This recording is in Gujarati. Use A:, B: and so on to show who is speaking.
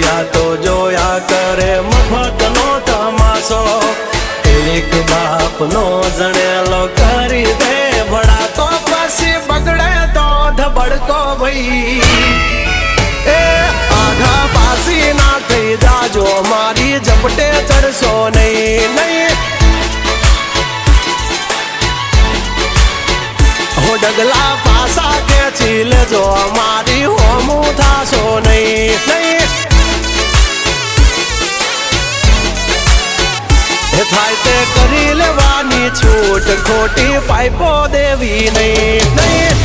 A: આ તો જોયા કરે મફતનો તમાશો એક બાપનો જણેલો કરી દે ભડા તો પછી બગડે તો ધબડકો ભાઈ એ આઘા પાસી ના થઈ જાજો મારી ઝપટે ચડશો નહીં નહીં હો ડગલા પાસા ખેંચી લેજો મારી હોમું થાશો નહીં નહીં થાય તે કરી લેવાની છૂટ ખોટી પાઇપો દેવી નહીં નહીં